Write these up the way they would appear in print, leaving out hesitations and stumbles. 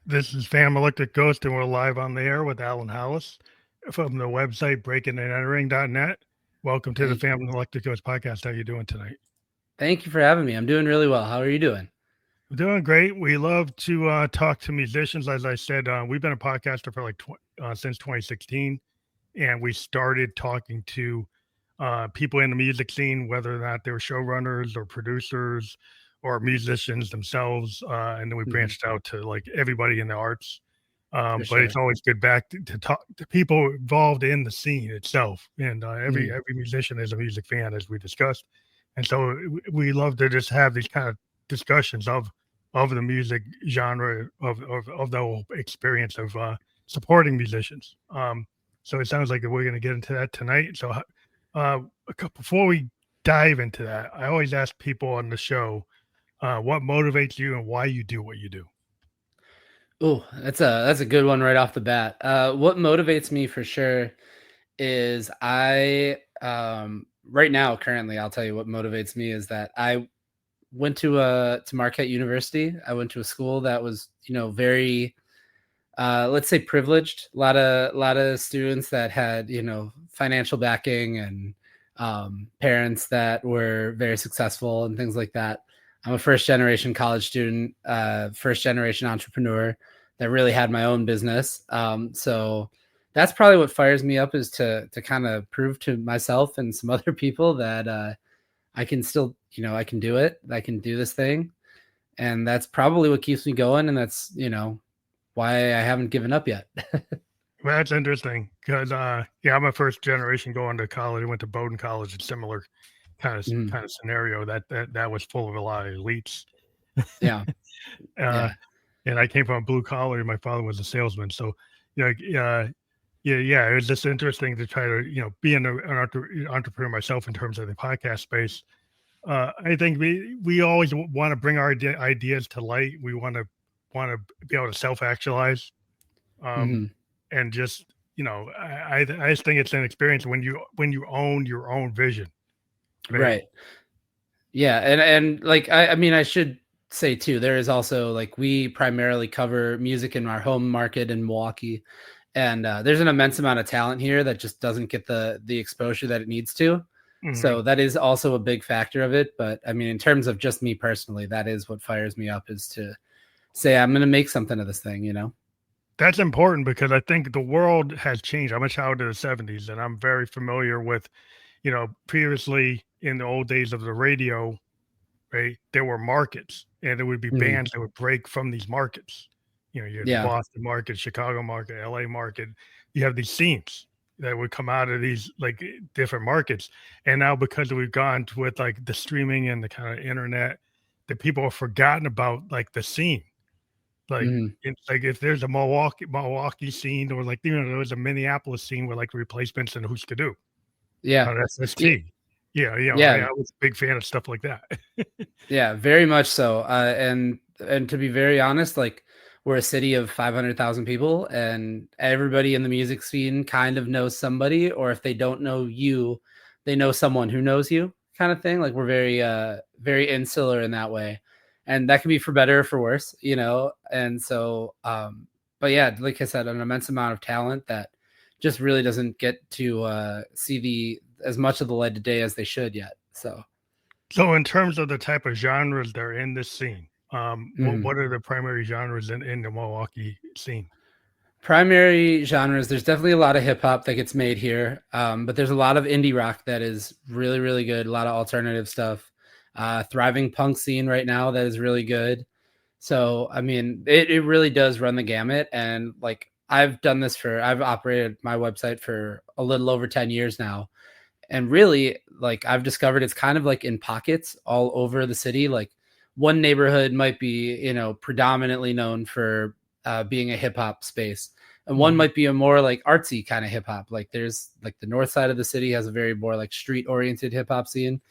This is Fam Electric Ghost, and we're live on the air with Alan Halas from the website breakingandentering.net. Welcome to the Thank Fam Electric Ghost podcast. How you doing tonight? Thank you for having me. I'm doing really well. How are you doing? We're doing great. We love to talk to musicians. As I said, we've been a podcaster for since 2016, and we started talking to people in the music scene, whether or not they were showrunners or producers or musicians themselves. And then we Mhm. branched out to like everybody in the arts. For But it's sure. always good back to talk to people involved in the scene itself. And every Mm. every musician is a music fan, as we discussed. And so we love to just have these kind of discussions of the music genre of the whole experience of supporting musicians. So it sounds like we're going to get into that tonight. So uh, before we dive into that, I always ask people on the show what motivates you and why you do what you do. Oh, that's a good one right off the bat. What motivates me for sure is I right now currently I'll tell you what motivates me is that I went to Marquette University. I went to a school that was very let's say privileged. A lot of students that had financial backing and parents that were very successful and things like that. I'm a first generation college student, first generation entrepreneur that really had my own business. So that's probably what fires me up is to kind of prove to myself and some other people that I can still, I can do it. I can do this thing. And that's probably what keeps me going. And that's, why I haven't given up yet. Well, that's interesting because yeah, I'm a first generation going to college. I went to Bowdoin College, a similar Mm, kind of scenario that was full of a lot of elites. yeah. uh, Yeah. and I came from a blue collar. My father was a salesman, so yeah, it was just interesting to try to be an entrepreneur myself in terms of the podcast space. I think we always want to bring our ideas to light. We want to be able to self actualize, um, Hmm. and just I just think it's an experience when you own your own vision, right? Right. Yeah. And like, I mean, I should say too, there is also like, we primarily cover music in our home market in Milwaukee. And there's an immense amount of talent here that just doesn't get the exposure that it needs to. Hmm. So that is also a big factor of it. But I mean, in terms of just me personally, that is what fires me up is to say, I'm going to make something of this thing. That's important because I think the world has changed. I'm a child of the '70s, and I'm very familiar with previously in the old days of the radio, right? There were markets, and there would be Mhm. bands that would break from these markets. You had the Yeah. Boston market, Chicago market, LA market. You have these scenes that would come out of these like different markets. And now because we've gone to with like the streaming and the kind of internet, that people have forgotten about like the scene. Like Mhm. it's like if there's a Milwaukee scene or like there was a Minneapolis scene with like replacements and who's to do Yeah. on Yeah. SST. Yeah, Yeah. I was a big fan of stuff like that. Yeah, very much so. And to be very honest, like we're a city of 500,000 people, and everybody in the music scene kind of knows somebody, or if they don't know you, they know someone who knows you, kind of thing. Like we're very insular in that way, and that can be for better or for worse. And so, but yeah, like I said, an immense amount of talent that just really doesn't get to see the as much of the light of day as they should yet. So. So in terms of the type of genres that are in this scene, Mhm. what are the primary genres in the Milwaukee scene? Primary genres, there's definitely a lot of hip hop that gets made here, but there's a lot of indie rock that is really, really good. A lot of alternative stuff. Thriving punk scene right now that is really good. So, I mean, it really does run the gamut. And like, I've operated my website for a little over 10 years now. And really, like, I've discovered it's kind of like in pockets all over the city. Like, one neighborhood might be, predominantly known for being a hip hop space, and one Mhm. might be a more like artsy kind of hip hop. Like, there's like the north side of the city has a very more like street oriented hip hop scene,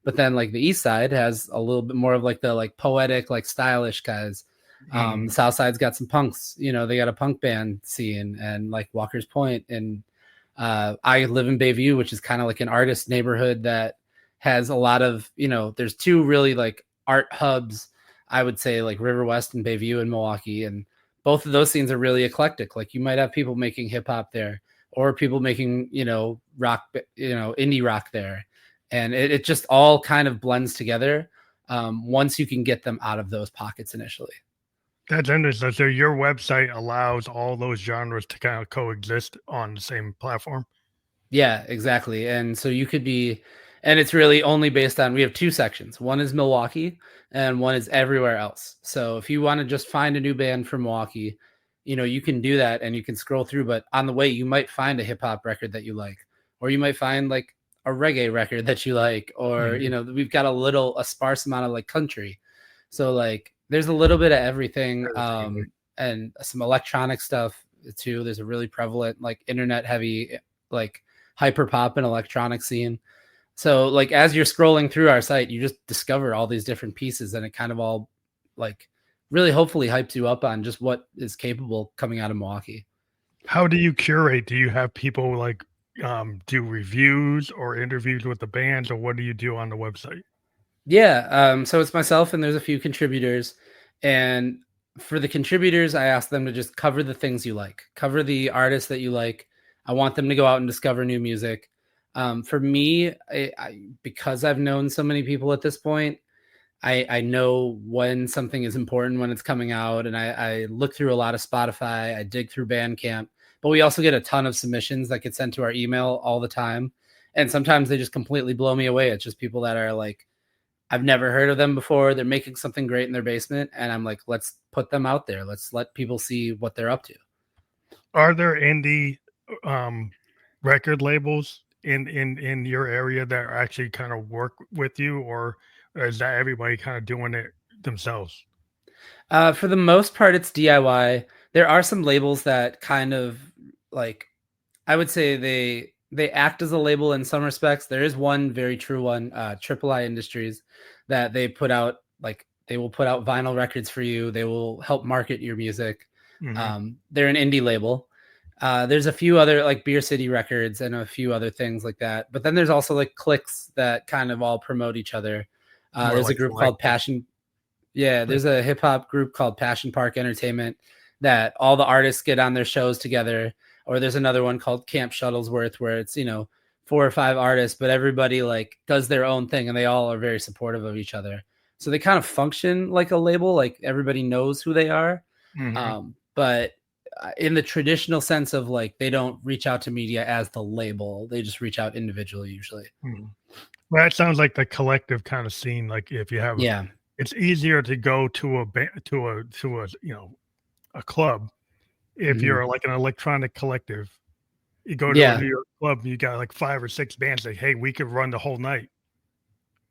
but then like the east side has a little bit more of like the like poetic, like stylish guys. The Mhm. south side's got some punks, they got a punk band scene and like Walker's Point and I live in Bayview, which is kind of like an artist neighborhood that has a lot of, there's two really like art hubs, I would say like River West and Bayview and Milwaukee. And both of those scenes are really eclectic. Like you might have people making hip hop there, or people making rock, indie rock there, and it just all kind of blends together once you can get them out of those pockets initially. That's interesting. So your website allows all those genres to kind of coexist on the same platform. Yeah, exactly. And so you could be, and it's really only based on, we have two sections. One is Milwaukee and one is everywhere else. So if you want to just find a new band from Milwaukee, you can do that and you can scroll through, but on the way, you might find a hip hop record that you like, or you might find like a reggae record that you like, or, we've got a sparse amount of like country. So like there's a little bit of everything. And some electronic stuff too. There's a really prevalent, like internet heavy, like hyper pop and electronic scene. So like as you're scrolling through our site, you just discover all these different pieces, and it kind of all like really hopefully hypes you up on just what is capable coming out of Milwaukee. How do you curate? Do you have people like do reviews or interviews with the bands, or what do you do on the website? Yeah, so it's myself and there's a few contributors, and for the contributors, I ask them to just cover the things you like, cover the artists that you like. I want them to go out and discover new music. For me, because I've known so many people at this point, I know when something is important when it's coming out, and I look through a lot of Spotify. I dig through Bandcamp, but we also get a ton of submissions that get sent to our email all the time, and sometimes they just completely blow me away. It's just people that are like, I've never heard of them before. They're making something great in their basement, and I'm like, let's put them out there. Let's let people see what they're up to. Are there indie um, record labels in your area that actually kind of work with you, or is that everybody kind of doing it themselves? For the most part, it's DIY. There are some labels that kind of like, I would say they act as a label in some respects. There is one very true one, Triple I Industries, that they put out, like they will put out vinyl records for you. They will help market your music. They're an indie label. There's a few other like Beer City Records and a few other things like that. But then there's also like clicks that kind of all promote each other. There's like a group called Passion. Yeah, there's a hip hop group called Passion Park Entertainment that all the artists get on their shows together. Or there's another one called Camp Shuttlesworth where it's, 4 or 5 artists, but everybody like does their own thing and they all are very supportive of each other. So they kind of function like a label, like everybody knows who they are. But in the traditional sense of like, they don't reach out to media as the label. They just reach out individually usually. Well, that sounds like the collective kind of scene. Like if you have, it's easier to go to a club if you're like an electronic collective. You go to a New York club and you got like 5 or 6 bands like, hey, we could run the whole night.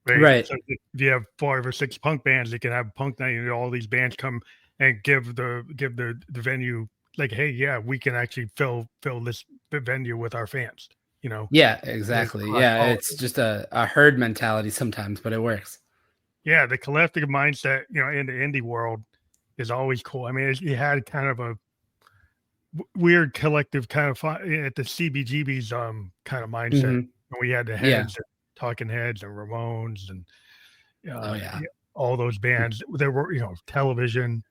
Right. So if you have 5 or 6 punk bands, you can have a punk night and all these bands come and give the venue like, hey, yeah, we can actually fill this venue with our fans, Yeah, exactly. Yeah, it's just a herd mentality sometimes, but it works. Yeah, the collective mindset, in the indie world is always cool. I mean, you had kind of a weird collective kind of at the CBGB's kind of mindset. We had the Heads, Talking Heads, and Ramones, and all those bands. There were Television.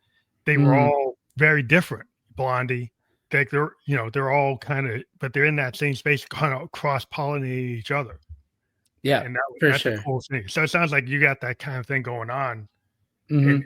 They were all very different. Blondie, they're all kind of, but they're in that same space, kind of cross pollinating each other. Yeah, and that's a cool thing. So it sounds like you got that kind of thing going on in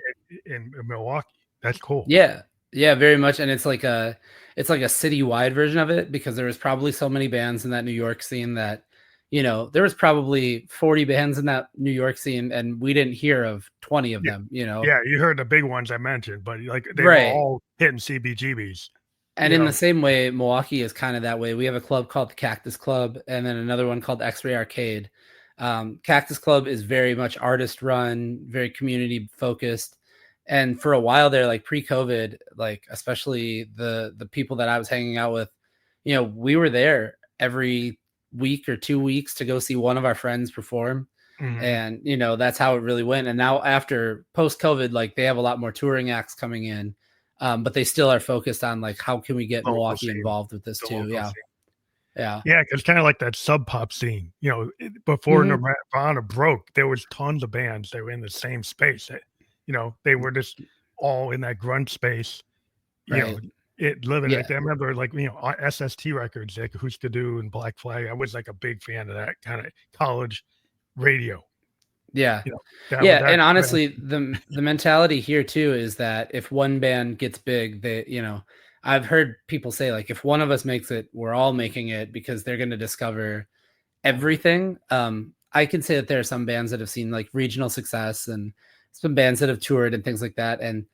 Milwaukee. That's cool. Yeah, very much. And it's like a citywide version of it, because there was probably so many bands in that New York scene that, there was probably 40 bands in that New York scene and we didn't hear of 20 of them, Yeah, you heard the big ones I mentioned, but like they were all hitting CBGBs. And in the same way, Milwaukee is kind of that way. We have a club called the Cactus Club and then another one called X-Ray Arcade. Cactus Club is very much artist run, very community focused. And for a while there, like pre-COVID, like especially the people that I was hanging out with, we were there every week or 2 weeks to go see one of our friends perform. And, that's how it really went. And now after post-COVID, like they have a lot more touring acts coming in, but they still are focused on like, how can we get Milwaukee involved with this too? Yeah, because kind of like that sub pop scene, before Nirvana broke, there was tons of bands that were in the same space. They were just all in that grunge space, you know, Right. it living Yeah. like that. I remember like, SST records, like Who's to Do and Black Flag. I was like a big fan of that kind of college radio. Yeah. You know, that was Yeah, that and honestly, the mentality here too is that if one band gets big, I've heard people say like if one of us makes it, we're all making it because they're going to discover everything. I can say that there are some bands that have seen like regional success and some bands that have toured and things like that, and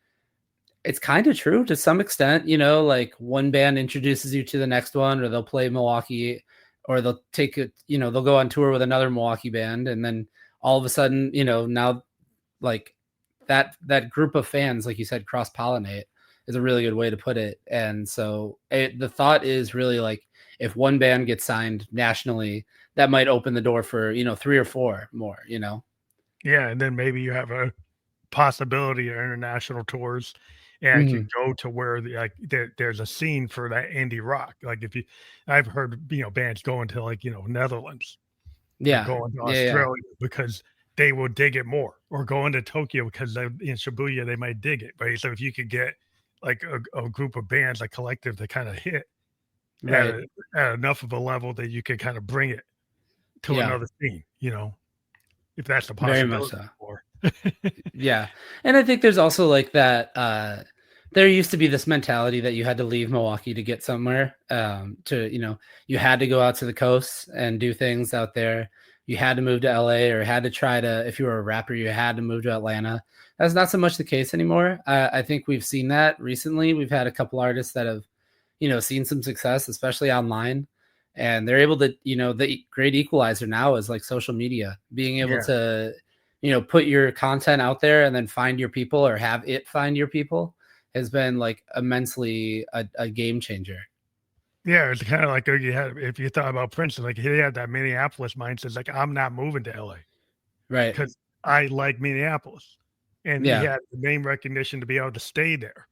it's kind of true to some extent. Like one band introduces you to the next one, or they'll play Milwaukee, or they'll take it. They'll go on tour with another Milwaukee band, and then all of a sudden, now like that group of fans, like you said, cross pollinate is a really good way to put it. And so the thought is really like if one band gets signed nationally, that might open the door for 3 or 4 more. yeah, and then maybe you have a possibility of international tours and Hmm. can go to where there's a scene for that indie rock. Like if you, I've heard bands going to like Netherlands or Yeah, going to yeah, yeah, Australia because they will dig it more, or going to Tokyo because they, in Shibuya they might dig it. Right, so if you could get like a group of bands, like collective, to kind of hit at, right, at enough of a level that you could kind of bring it to yeah, another scene, if that's a very much possibility so. for. Yeah. And I think there's also like that there used to be this mentality that you had to leave Milwaukee to get somewhere. You had to go out to the coast and do things out there. You had to move to LA, or had to try to, if you were a rapper, you had to move to Atlanta. That's not so much the case anymore. I think we've seen that recently. We've had a couple artists that have, seen some success, especially online. And they're able to, the great equalizer now is like social media, being able Yeah. to, put your content out there and then find your people, or have it find your people, has been like immensely a game changer. Yeah, it's kind of like you had, if you thought about Princeton, like he had that Minneapolis mindset. It's like, I'm not moving to LA Right. because I like Minneapolis. And he Yeah. had the name recognition to be able to stay there,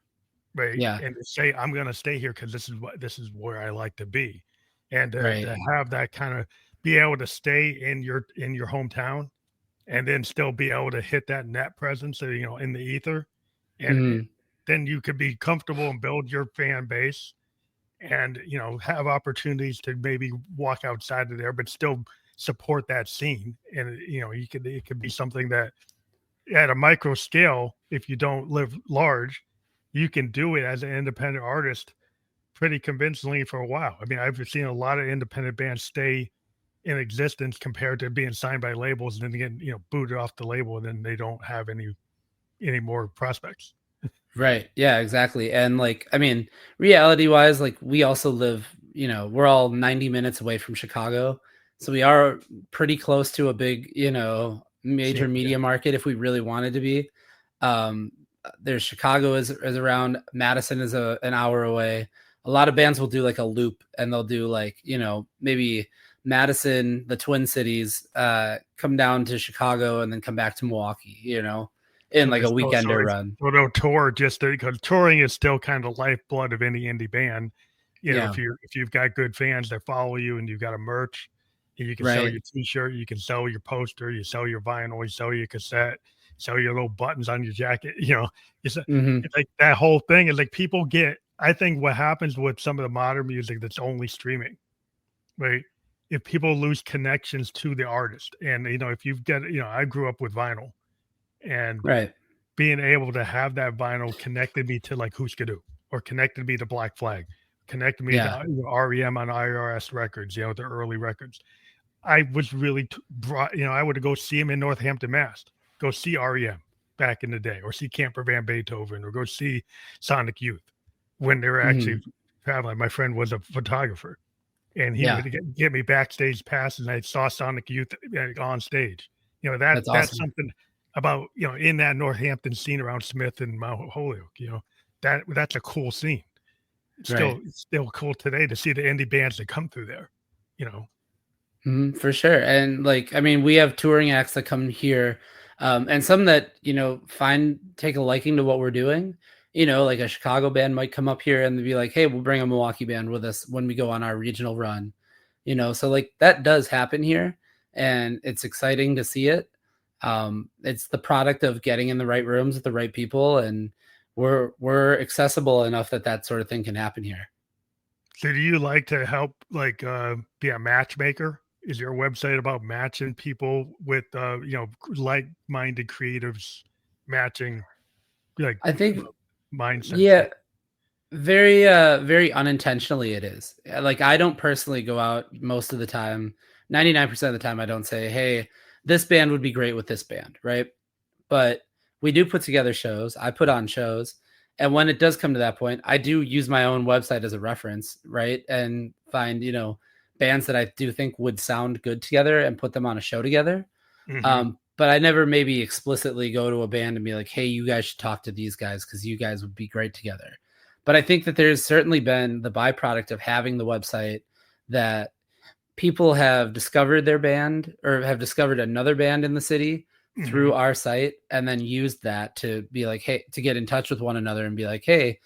right? Yeah. And to say, I'm gonna stay here because this is where I like to be. And Right. to have that kind of, be able to stay in your hometown and then still be able to hit that net presence, in the ether. And Hmm. then you could be comfortable and build your fan base and have opportunities to maybe walk outside of there but still support that scene. And it could be something that at a micro scale, if you don't live large, you can do it as an independent artist pretty convincingly for a while. I mean, I've seen a lot of independent bands stay in existence compared to being signed by labels and then getting booted off the label, and then they don't have any more prospects. Right. Yeah, exactly. And like, I mean, reality wise, like we also live, we're all 90 minutes away from Chicago. So we are pretty close to a big, major See, yeah, media market if we really wanted to be. Um, there's Chicago is around, Madison is an hour away. A lot of bands will do like a loop, and they'll do like, maybe Madison, the Twin Cities, come down to Chicago and then come back to Milwaukee, in so like a this weekender run. so they'll tour just because touring is still kind of lifeblood of any indie band. Yeah. If you've got good fans that follow you and you've got a merch, and you can sell Right. your T-shirt, you can sell your poster, you sell your vinyl, you sell your cassette, sell your little buttons on your jacket. It's, Mhm. it's like that whole thing is like people get. I think what happens with some of the modern music that's only streaming, right? If people lose connections to the artist, and if you've got, I grew up with vinyl, and Right. being able to have that vinyl connected me to like Huskadoo, or connected me to Black Flag, connected me to Yeah. REM on IRS records, the early records. I was really brought, I would go see him in Northampton, Mass. Go see REM back in the day, or see Camper Van Beethoven, or go see Sonic Youth when they were actually Mhm. traveling. My friend was a photographer, and he Yeah. would get me backstage passes, and I saw Sonic Youth on stage. That's That's awesome. something about, in that Northampton scene around Smith and Mount Holyoke. That's a cool scene. Right. It's still cool today to see the indie bands that come through there. You know, Mhm, for sure. And like, I mean, we have touring acts that come here, and some that, take a liking to what we're doing. Like a Chicago band might come up here and be like, "Hey, we'll bring a Milwaukee band with us when we go on our regional run." So like that does happen here, and it's exciting to see it. It's the product of getting in the right rooms with the right people and we're accessible enough that that sort of thing can happen here. So do you like to help like be a matchmaker? Is your website about matching people with like-minded creatives, matching like I think, mindsets? yeah, very unintentionally it is. Like I don't personally go out most of the time. 99% of the time I don't say, "Hey, this band would be great with this band," right? But we do put together shows. I put on shows. And when it does come to that point, I do use my own website as a reference, right? And find, bands that I do think would sound good together and put them on a show together. Hmm. But I never maybe explicitly go to a band and be like, hey, you guys should talk to these guys because you guys would be great together. But I think that there's certainly been the byproduct of having the website that people have discovered their band or have discovered another band in the city Hmm. through our site and then used that to be like, hey, to get in touch with one another and be like, hey,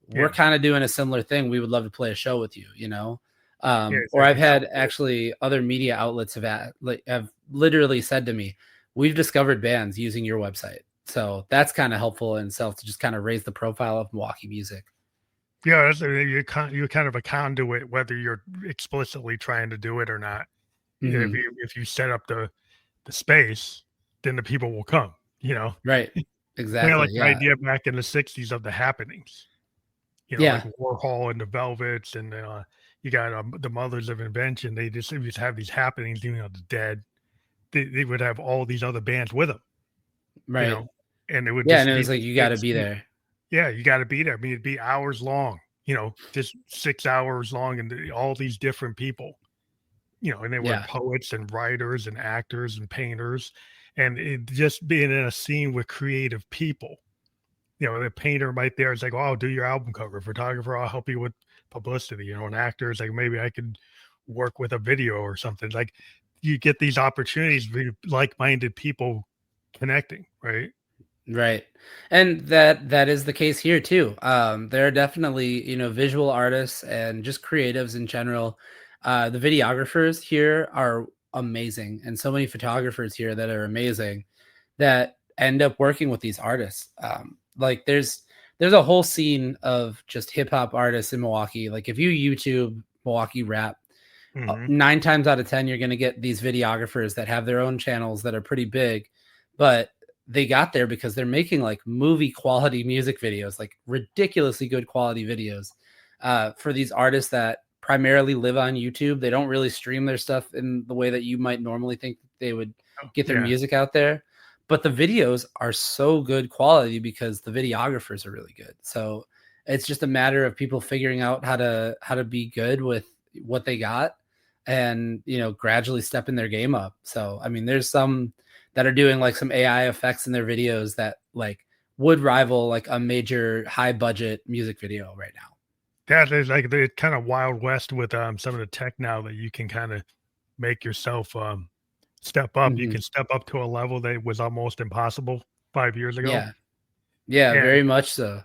we're Yeah. kind of doing a similar thing. We would love to play a show with you. Yeah. It's Or like I've a had couple. actually other media outlets have literally said to me, we've discovered bands using your website. So that's kind of helpful in itself to just kind of raise the profile of Milwaukee music. Yeah, you're kind of a conduit, whether you're explicitly trying to do it or not. Mm-hmm. If you set up the space, then the people will come. You know, Right. kind of Exactly. like the Yeah. idea back in the '60s of the happenings. Like Yeah. Warhol and the Velvets, and you got the Mothers of Invention. They just have these happenings. The Dead. They would have all these other bands with them. You Right. know, and it would Yeah. just And it be was like, this you got big to be scene. there. Yeah, you got to be there. I mean, it'd be hours long. Just 6 hours long, and all these different people. And they were Yeah. poets and writers and actors and painters, and it just being in a scene with creative people. The painter right there is like, "Oh, I'll do your album cover." Photographer, I'll help you with publicity. An actor is like, maybe I could work with a video or something. Like, you get these opportunities with like-minded people connecting, right? Right. And that is the case here too. There are definitely, visual artists and just creatives in general. The videographers here are amazing, and so many photographers here that are amazing that end up working with these artists. Like there's a whole scene of just hip hop artists in Milwaukee. Like if you YouTube Milwaukee rap, Hmm. 9 times out of 10 you're going to get these videographers that have their own channels that are pretty big, but they got there because they're making like movie quality music videos, like ridiculously good quality videos, for these artists that primarily live on YouTube. They don't really stream their stuff in the way that you might normally think they would Oh, get their yeah. music out there, but the videos are so good quality because the videographers are really good. So it's just a matter of people figuring out how to be good with what they got and gradually stepping their game up. So I mean, there's some that are doing like some AI effects in their videos that like would rival like a major high budget music video right now. That is like the kind of wild west with some of the tech now that you can kind of make yourself step up. You Hmm. can step up to a level that was almost impossible 5 years ago. Yeah, yeah, And very much so.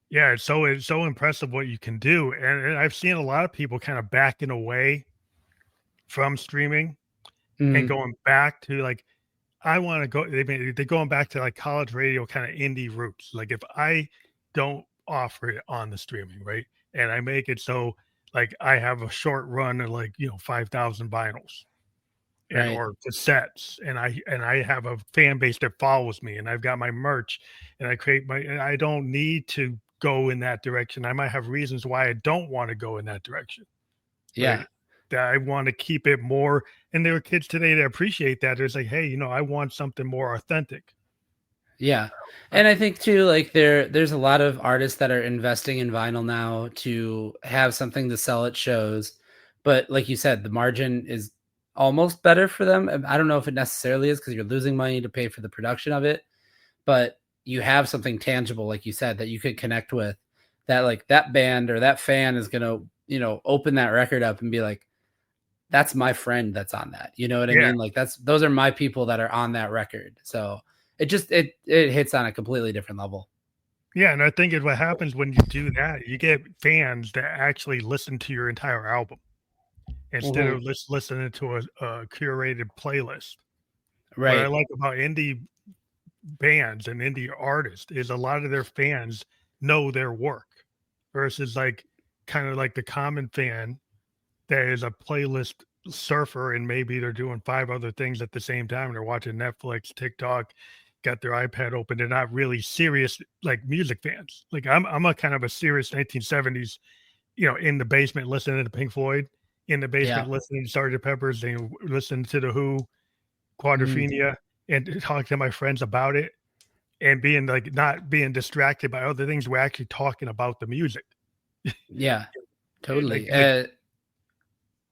yeah, it's so impressive what you can do. And I've seen a lot of people kind of backing away from streaming and Hmm. going back to like, I want to go. They're going back to like college radio kind of indie roots. Like, if I don't offer it on the streaming, right, and I make it so like I have a short run of like 5,000 vinyls and Right. or cassettes, and I have a fan base that follows me, and I've got my merch, and and I don't need to go in that direction. I might have reasons why I don't want to go in that direction, right? Yeah. That I want to keep it more. And there are kids today that appreciate that. It's like, hey, I want something more authentic. Yeah. Uh, And I think too, like there's a lot of artists that are investing in vinyl now to have something to sell at shows. But like you said, the margin is almost better for them. I don't know if it necessarily is because you're losing money to pay for the production of it, but you have something tangible, like you said, that you could connect with, that like that band or that fan is gonna, open that record up and be like, that's my friend that's on that. You know what I yeah, mean? Like those are my people that are on that record. So it hits on a completely different level. yeah. And I think what happens when you do that, you get fans that actually listen to your entire album instead Mhm. of listening to a curated playlist. What I Right. like about indie bands and indie artists is a lot of their fans know their work versus like kind of like the common fan that is a playlist surfer and maybe they're doing 5 other things at the same time. They're watching Netflix, TikTok, got their iPad open. They're not really serious like music fans. Like I'm a kind of a serious 1970s, in the basement listening to Pink Floyd, in the Yeah. basement listening to Sgt. Pepper's, and listening to the Who, Mm, Quadrophenia, and talking to my friends about it and being like not being distracted by other things. We're actually talking about the music. yeah, Like totally. like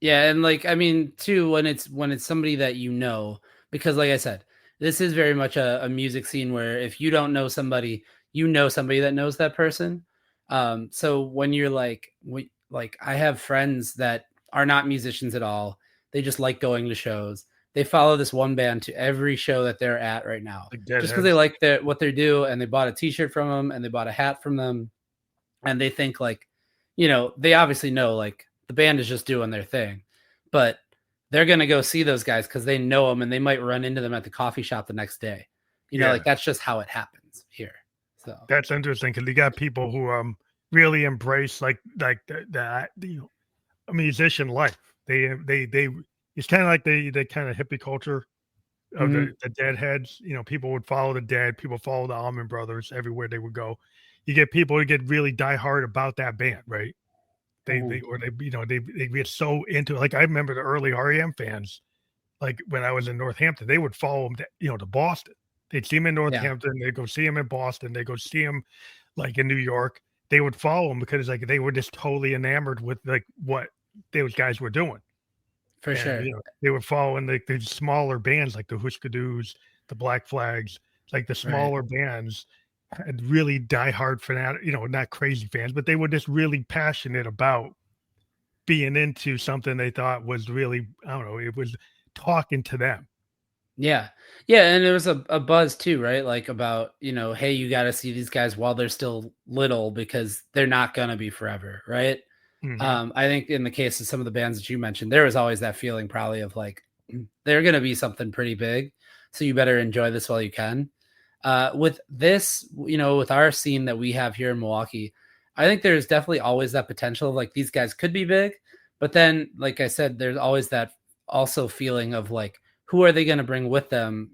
Yeah, and like I mean, too, when it's somebody that you know, because like I said, this is very much a music scene where if you don't know somebody, you know somebody that knows that person. So when you're like I have friends that are not musicians at all. They just like going to shows. They follow this one band to every show that they're at right now, like just because they Deadheads. like what they do, and they bought a T-shirt from them, and they bought a hat from them, and they think like, they obviously know like the band is just doing their thing, but they're gonna go see those guys because they know them and they might run into them at the coffee shop the next day. Yeah. Like that's just how it happens here. So That's interesting because you got people who really embrace like the a musician life. They it's kind of like the kind of hippie culture of mhm. the Deadheads. People would follow the Dead. People follow the Allman Brothers everywhere they would go. You get people who get really diehard about that band, right? They Mhm. or they get so into it. Like I remember the early REM fans. Like when I was in Northampton, they would follow him to Boston. They'd see him in Yeah, Northampton. They'd go see him in Boston. They go see him like in New York. They would follow him because like they were just totally enamored with like what those guys were doing. for And sure. they would follow in like the smaller bands like the Husker Doos, the Black Flags, like the Right. smaller bands had really diehard fanatic, not crazy fans, but they were just really passionate about being into something they thought was really, I don't know, it was talking to them. Yeah. Yeah, and there was a buzz too, right? Like about, hey, you got to see these guys while they're still little because they're not gonna be forever, right? Hmm. I think in the case of some of the bands that you mentioned, there was always that feeling probably of like they're going to be something pretty big, so you better enjoy this while you can. With this, with our scene that we have here in Milwaukee, I think there's definitely always that potential of like these guys could be big, but then, like I said, there's always that also feeling of like who are they going to bring with them?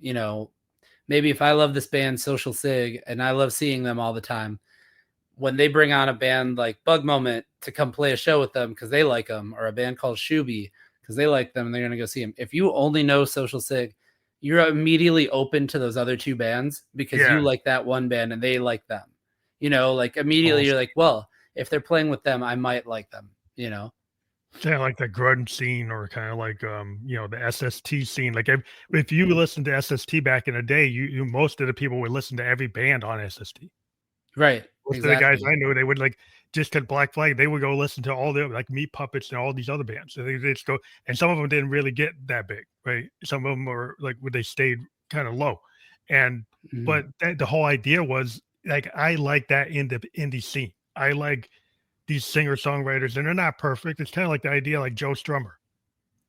Maybe if I love this band Social Sig and I love seeing them all the time, when they bring on a band like Bug Moment to come play a show with them because they like them, or a band called Shuby because they like them and they're going to go see them. If you only know Social Sig, you're immediately open to those other two bands because you Yeah. like that one band and they like them. Like immediately Also, you're like, well, if they're playing with them, I might like them. kind of like the grunge scene or kind of like, the SST scene. Like if you listen to SST back in the day, most of the people would listen to every band on SST. Right. Most of the guys Exactly. I knew, they would like just at Black Flag, they would go listen to all the like Meat Puppets and all these other bands. So they just go, and some of them didn't really get that big, right? Some of them were like they stayed kind of low, and Mhm. but the whole idea was like I like that indie scene. I like these singer songwriters, and they're not perfect. It's kind of like the idea like Joe Strummer,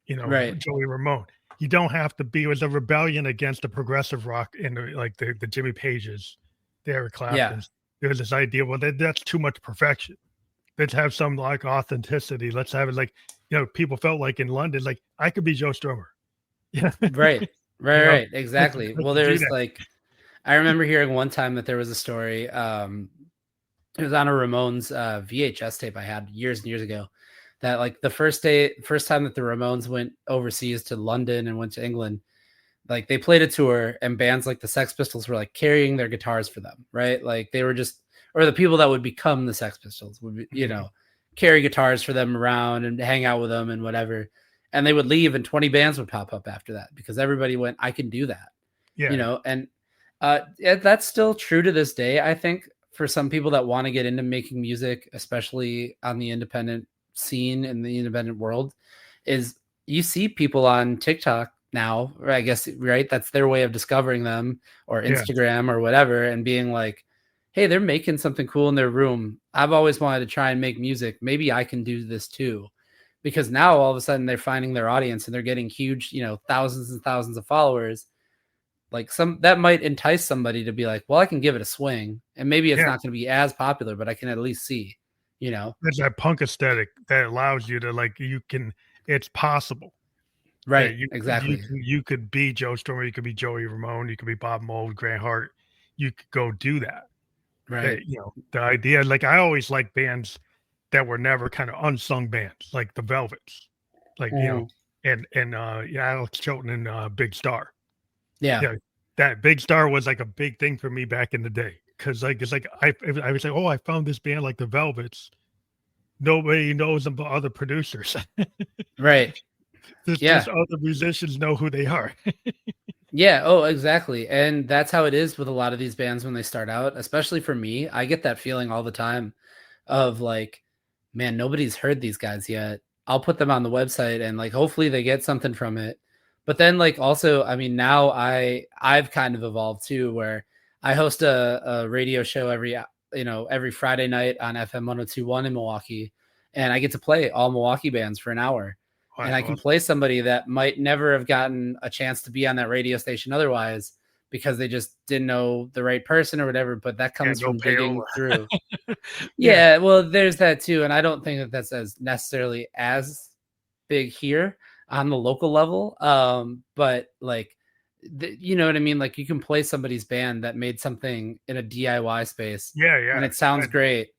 Right. Joey Ramone. You don't have to be. It was a rebellion against the progressive rock and like the Jimmy Pages, the Eric Yeah. Claptons. There was this idea, well, that's too much perfection. Let's have some like authenticity. Let's have it like, people felt like in London, like I could be Joe Strummer. Yeah. Right. you Right. know, Right. I Exactly. Well, could do there's that. like, I remember hearing one time that there was a story. It was on a Ramones VHS tape I had years and years ago. That like the first time that the Ramones went overseas to London and went to England, like they played a tour and bands like the Sex Pistols were like carrying their guitars for them, right? Like they were just, or the people that would become the Sex Pistols would, Mhm. carry guitars for them around and hang out with them and whatever. And they would leave and 20 bands would pop up after that because everybody went, I can do that, Yeah. and that's still true to this day. I think for some people that want to get into making music, especially on the independent scene in the independent world, is you see people on TikTok now, or I guess, right? That's their way of discovering them, or Yeah. Instagram or whatever, and being like, hey, they're making something cool in their room. I've always wanted to try and make music. Maybe I can do this too. Because now all of a sudden they're finding their audience and they're getting huge, thousands and thousands of followers, like some that might entice somebody to be like, well, I can give it a swing, and maybe it's Yeah, not going to be as popular, but I can at least see, you know. there's that punk aesthetic that allows you to like you can. It's possible that Right, exactly. you could be Joe Storm, you could be Joey Ramone, you could be Bob Mould, Grant Hart. You could go do that. Right. The idea, like I always like bands that were never kind of unsung bands, like the Velvets, like Mhm. yeah, Alex Chilton and Big Star. Yeah. Yeah, that Big Star was like a big thing for me back in the day because like it's like I was like, oh, I found this band like the Velvets. Nobody knows them but other producers. Right. Just Yeah. other musicians know who they are. Yeah. Oh, exactly. And that's how it is with a lot of these bands when they start out, especially for me. I get that feeling all the time of like, man, nobody's heard these guys yet. I'll put them on the website and like hopefully they get something from it. But then like also, I mean, now I've kind of evolved too, where I host a radio show every Friday night on FM 1021 in Milwaukee, and I get to play all Milwaukee bands for an hour. Oh, And that's I can awesome. play somebody that might never have gotten a chance to be on that radio station otherwise because they just didn't know the right person or whatever. But that Yeah, comes no from digging payola. through. Yeah, Yeah, well, there's that too, and I don't think that that's as necessarily as big here on the local level. But like, you know what I mean? Like, you can play somebody's band that made something in a DIY space, yeah, and yeah. it sounds great,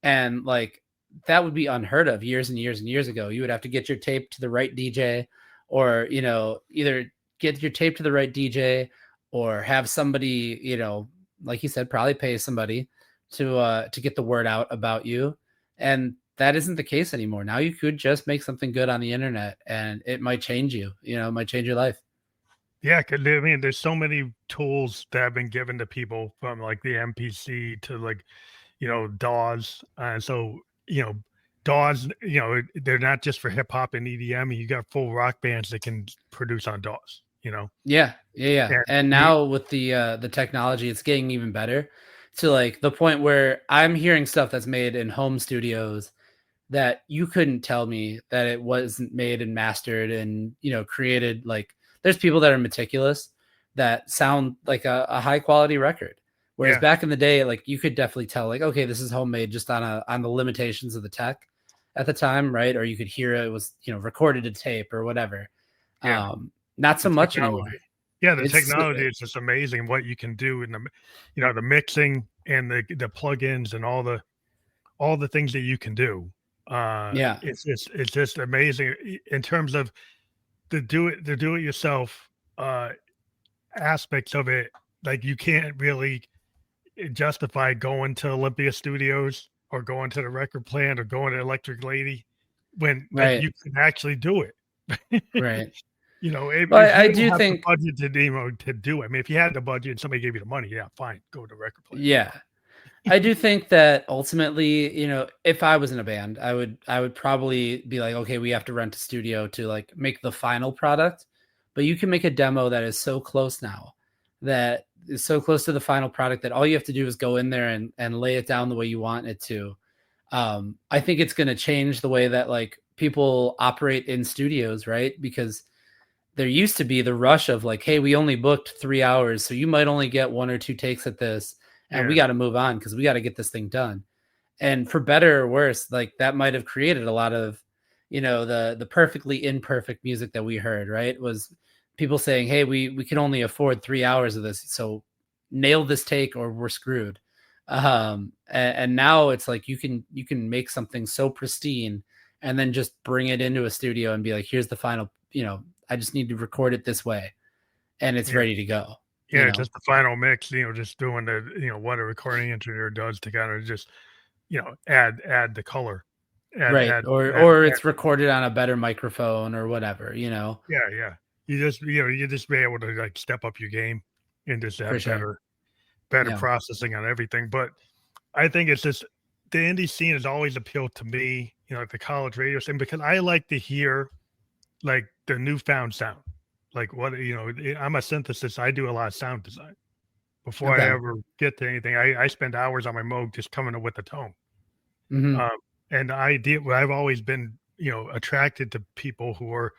and like that would be unheard of years and years and years ago. You would have to get your tape to the right DJ, or either get your tape to the right DJ, or have somebody, like you said, probably pay somebody to get the word out about you. And that isn't the case anymore. Now you could just make something good on the internet, and it might change you. It might change your life. Yeah, 'cause I mean, there's so many tools that have been given to people from like the MPC to like, DAWs. And so, DAWs, they're not just for hip hop and EDM. You got full rock bands that can produce on DAWs. Yeah, yeah, yeah. And And now with the technology, it's getting even better to like the point where I'm hearing stuff that's made in home studios that you couldn't tell me that it wasn't made and mastered and created. Like, there's people that are meticulous that sound like a high quality record. Whereas yeah, back in the day, like you could definitely tell, like, okay, this is homemade just on the limitations of the tech at the time, right? Or you could hear it was recorded to tape or whatever. yeah, Not the so much technology. anymore. Yeah, the It's technology is just amazing what you can do in the mixing and the plugins and all the things that you can do. yeah, It's just amazing in terms of the do it yourself aspects of it. Like you can't really justify going to Olympia Studios or going to the record plant or going to Electric Lady when like right, you can actually do it. right. If But I you don't do have the think, budget to do it, I mean, if you had the budget and somebody gave you the money, yeah, fine, go to the record plant. yeah, I do think that ultimately, if I was in a band, I would probably be like, okay, we have to rent a studio to like make the final product, but you can make a demo that is so close now, that is so close to the final product that all you have to do is go in there and lay it down the way you want it to. I think it's going to change the way that like people operate in studios, right? Because there used to be the rush of like, hey, we only booked 3 hours, so you might only get one or two takes at this, and we Yeah, got to move on because we got to get this thing done. And for better or worse, like that might have created a lot of, the perfectly imperfect music that we heard, right? Was people saying, hey, we can only afford 3 hours of this, so nail this take or we're screwed. And now it's like you can make something so pristine and then just bring it into a studio and be like, here's the final, I just need to record it this way, and it's yeah, ready to go. You yeah. know, Just the final mix. Just doing what a recording engineer does to kind of just add the color, add right? add Or add, or add it's recorded on a better microphone or whatever. Yeah, yeah. You just be able to like step up your game and just For have sure. better Yeah. processing on everything. But I think it's just the indie scene has always appealed to me, like the college radio scene, because I like to hear like the newfound sound. Like I'm a synthesist. I do a lot of sound design. Before I Okay. ever get to anything, I spend hours on my Moog just coming up with the tone. Hmm. Um, and the idea, well, I've always been, attracted to people who are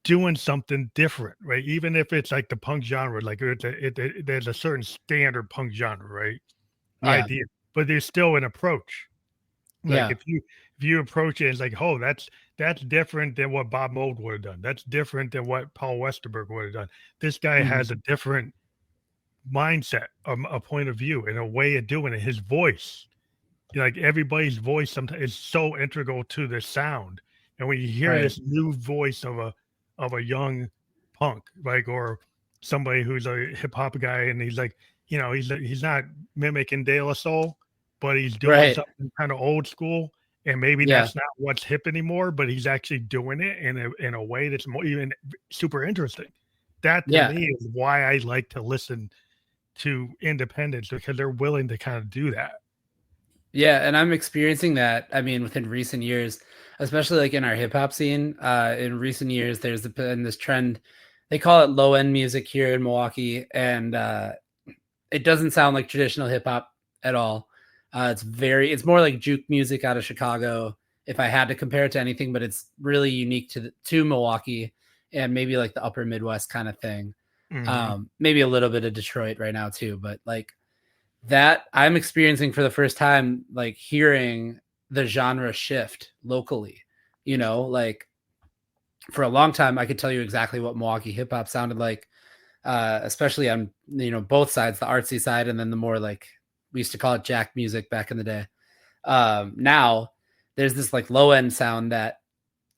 doing something different, right? Even if it's like the punk genre, like there's a certain standard punk genre, right? Yeah. Idea, but there's still an approach. Like Yeah. if you approach it, it's like, oh, that's different than what Bob Mould would have done. That's different than what Paul Westerberg would have done. This guy Mhm. has a different mindset, a point of view, and a way of doing it. His voice, like everybody's voice, sometimes is so integral to the sound. And when you hear Right. this new voice of a young punk, like or somebody who's a hip hop guy, and he's like, he's not mimicking De La Soul, but he's doing Right. something kind of old school. And maybe Yeah. that's not what's hip anymore, but he's actually doing it in a way that's more even super interesting. That to Yeah. me is why I like to listen to independents, because they're willing to kind of do that. Yeah, and I'm experiencing that. I mean, within recent years, especially like in our hip hop scene, in recent years, there's been this trend. They call it low end music here in Milwaukee, and it doesn't sound like traditional hip hop at all. It's more like juke music out of Chicago. If I had to compare it to anything, but it's really unique to Milwaukee and maybe like the upper Midwest kind of thing. Mhm. Maybe a little bit of Detroit right now too, but like that I'm experiencing for the first time, like hearing the genre shift locally. Like for a long time, I could tell you exactly what Milwaukee hip hop sounded like, especially on both sides, the artsy side, and then the more like we used to call it jack music back in the day. Now there's this like low end sound that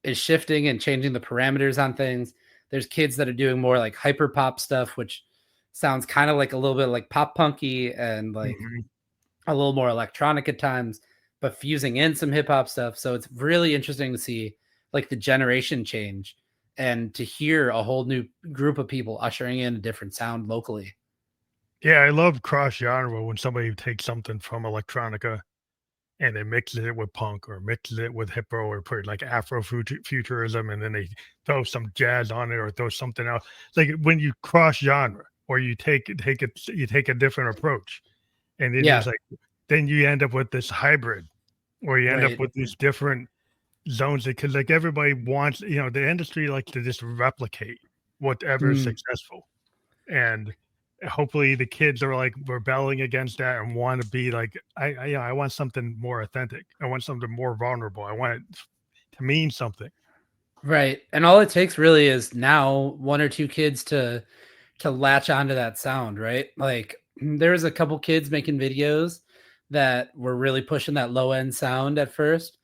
is shifting and changing the parameters on things. There's kids that are doing more like hyper pop stuff, which sounds kind of like a little bit like pop punky and like Mhm. a little more electronic at times, but fusing in some hip hop stuff. So it's really interesting to see like the generation change and to hear a whole new group of people ushering in a different sound locally. Yeah, I love cross genre when somebody takes something from electronica and they mixes it with punk or mixes it with hippo or put like Afro futurism, and then they throw some jazz on it or throw something else. It's like when you cross genre or you take a different approach, and then Yeah, there's like then you end up with this hybrid, or you end up right. with these different zones, because like everybody wants, the industry likes to just replicate whatever is Mm, successful. And hopefully the kids are like rebelling against that and want to be like, I want something more authentic. I want something more vulnerable. I want it to mean something. right. And all it takes really is now one or two kids to latch onto that sound, right? Like there was a couple kids making videos that were really pushing that low end sound at first,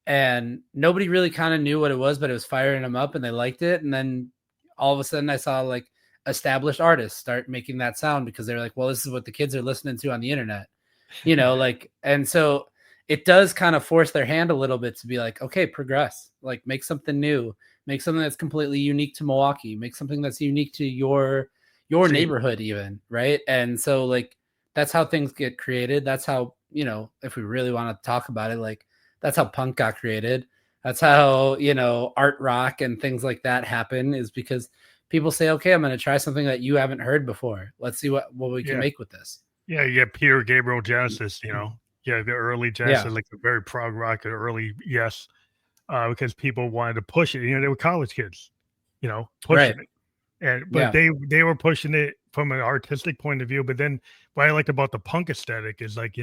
and nobody really kind of knew what it was, but it was firing them up and they liked it. And then all of a sudden I saw like established artists start making that sound because they're like, well, this is what the kids are listening to on the internet, like, and so it does kind of force their hand a little bit to be like, okay, progress, like make something new, make something that's completely unique to Milwaukee, make something that's unique to your See, neighborhood even, right? And so like that's how things get created. That's how, if we really want to talk about it, like that's how punk got created. That's how, art rock and things like that happen, is because people say, okay, I'm going to try something that you haven't heard before. Let's see what we can yeah, make with this. yeah, you get Peter Gabriel Genesis, yeah, the early Yeah. Genesis, like the very prog rock, the early Yes, because people wanted to push it. They were college kids, Right. pushing it. And but Yeah. they were pushing it from an artistic point of view. But then what I liked about the punk aesthetic is like,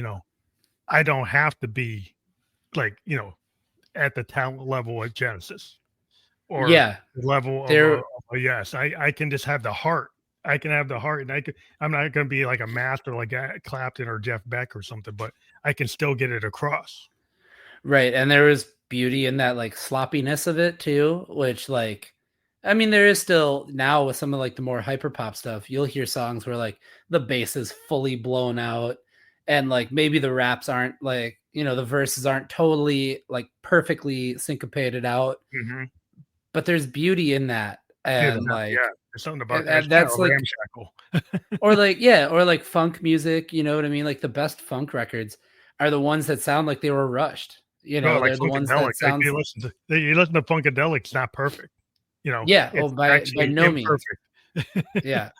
I don't have to be like, at the talent level at Genesis or Yeah. the level of There a Yes. I can just have the heart. I can have the heart, and I'm not going to be like a master like Clapton or Jeff Beck or something, but I can still get it across. Right. And there was beauty in that like sloppiness of it too, which like I mean there is still now with some of like the more hyper pop stuff, you'll hear songs where like the bass is fully blown out and like maybe the raps aren't like, the verses aren't totally like perfectly syncopated out, Hmm. but there's beauty in that. Yeah, And yeah. like There's something about and that. It's kind that's of like ramshackle. or like yeah, or like funk music, you know what I mean? Like the best funk records are the ones that sound like they were rushed. No, like They're the ones Funkadelic. that Like sounds you listen to Funkadelic, it's not perfect. yeah, oh It's by actually no means. imperfect. Yeah.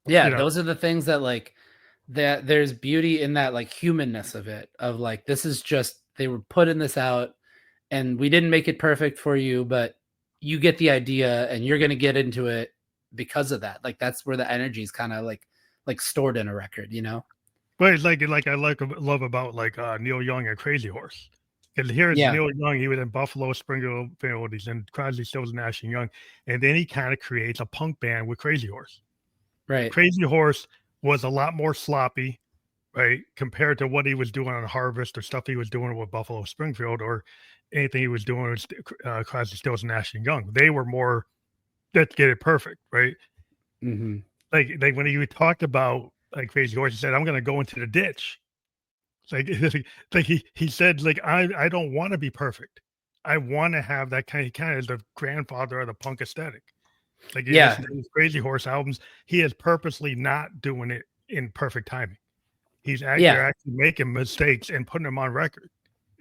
Yeah, You know, those are the things that like that there's beauty in that like humanness of it, of like this is just they were putting this out and we didn't make it perfect for you, but you get the idea and you're going to get into it because of that. Like that's where the energy is kind of like stored in a record, you know? But it's like I love about like Neil Young and Crazy Horse. Because here's Yeah. Neil Young, he was in Buffalo, Springfield, he's in Crosby, Stills, Nash and Young, and then he kind of creates a punk band with Crazy Horse. Right. Crazy Horse was a lot more sloppy, right, compared to what he was doing on Harvest or stuff he was doing with Buffalo, Springfield, or anything he was doing with Crosby, Stills, Nash and Young. They were more, let's get it perfect, right? Mm-hmm. Like when he talked about like Crazy Horse, he said, "I'm going to go into the ditch." Like, like he said, like I don't want to be perfect. I want to have that kind of the grandfather of the punk aesthetic. Like you Yeah. listen to his Crazy Horse albums, he is purposely not doing it in perfect timing. They're Yeah. actually making mistakes and putting them on record.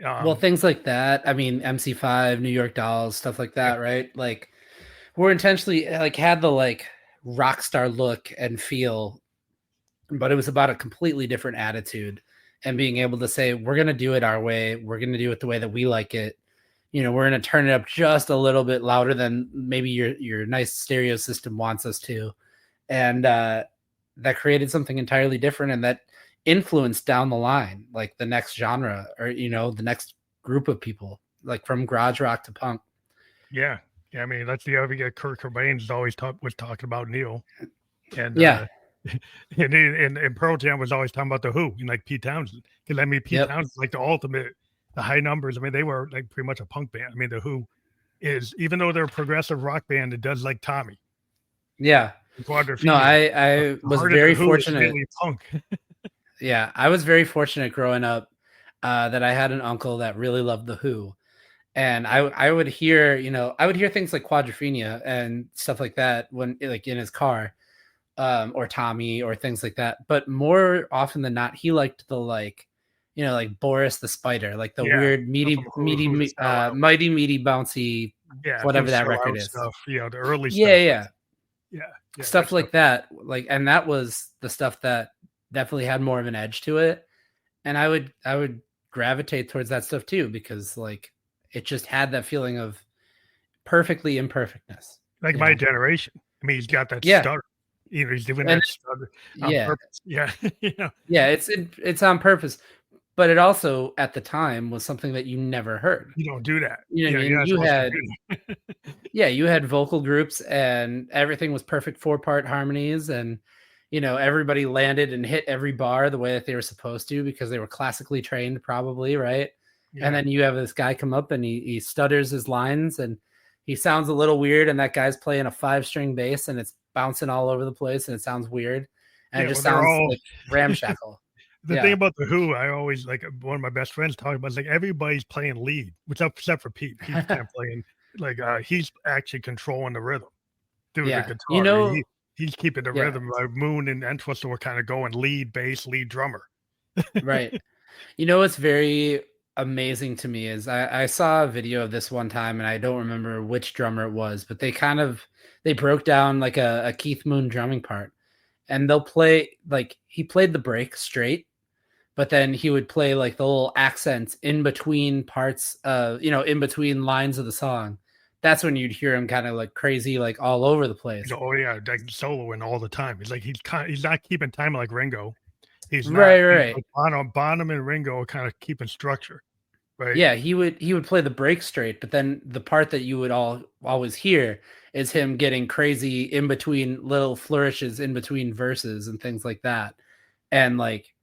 Well, Um, things like that. I mean, MC5, New York Dolls, stuff like yeah, that, right? Like we're intentionally like had the like rock star look and feel, but it was about a completely different attitude and being able to say, we're going to do it our way. We're going to do it the way that we like it. You know, we're going to turn it up just a little bit louder than maybe your nice stereo system wants us to. And that created something entirely different and that influenced down the line, like the next genre or, you know, the next group of people, like from garage rock to punk. yeah, yeah. I mean, that's the other guy. Kurt Cobain's always was talking about Neil, and Yeah. and Pearl Jam was always talking about the Who and like Pete Townsend. Because I mean, Pete Yep. Townsend's like the ultimate, the high numbers. I mean, they were like pretty much a punk band. I mean, the Who is, even though they're a progressive rock band, it does like Tommy Yeah. and No, Quadrophenia. I The was heart of the very Who is fortunate. really punk. Yeah, I was very fortunate growing up that I had an uncle that really loved the Who, and I would hear, you know, I would hear things like Quadrophenia and stuff like that when like in his car, or Tommy or things like that. But more often than not, he liked the like, you know, like Boris the Spider, like the Yeah, weird from Who's the Sellout. mighty meaty bouncy, Yeah, whatever Who's that record Sellout is. stuff. You know, the early Yeah, stuff. yeah, Yeah, yeah, good stuff stuff. like that. Like, and that was the stuff that definitely had more of an edge to it. And I would gravitate towards that stuff too because like it just had that feeling of perfectly imperfectness, Like you my know. generation. I mean, he's got that Yeah. stutter. You know, he's doing And that stutter on yeah, purpose. Yeah, you know, yeah, it's on purpose, but it also at the time was something that you never heard. you don't do that. You know You what know, I you're mean? not You supposed to had, do that. yeah, you had vocal groups and everything was perfect four-part harmonies and you know everybody landed and hit every bar the way that they were supposed to because they were classically trained probably, right? And Yeah, then you have this guy come up and he stutters his lines and he sounds a little weird and that guy's playing a 5-string bass and it's bouncing all over the place and it sounds weird and it yeah. just Well, they're sounds all like ramshackle. the thing Yeah. about the Who. I always like one of my best friends talking about is like everybody's playing lead, which except for Pete. Pete's kind of playing like he's actually controlling the rhythm through the Yeah. You guitar. know, He's keeping the yeah, rhythm. Moon and Entwistle were kind of going lead bass, lead drummer. right. You know what's very amazing to me is I saw a video of this one time and I don't remember which drummer it was, but they broke down like a Keith Moon drumming part and they'll play like he played the break straight, but then he would play like the little accents in between parts of, you know, in between lines of the song. That's when you'd hear him kind of like crazy, like all over the He's place. oh yeah, like soloing all the time. He's like he's not keeping time like Ringo. He's not. Right, He's right. like Bonham and Ringo are kind of keeping structure, right? Yeah, he would play the break straight, but then the part that you would always hear is him getting crazy in between little flourishes in between verses and things like that. And like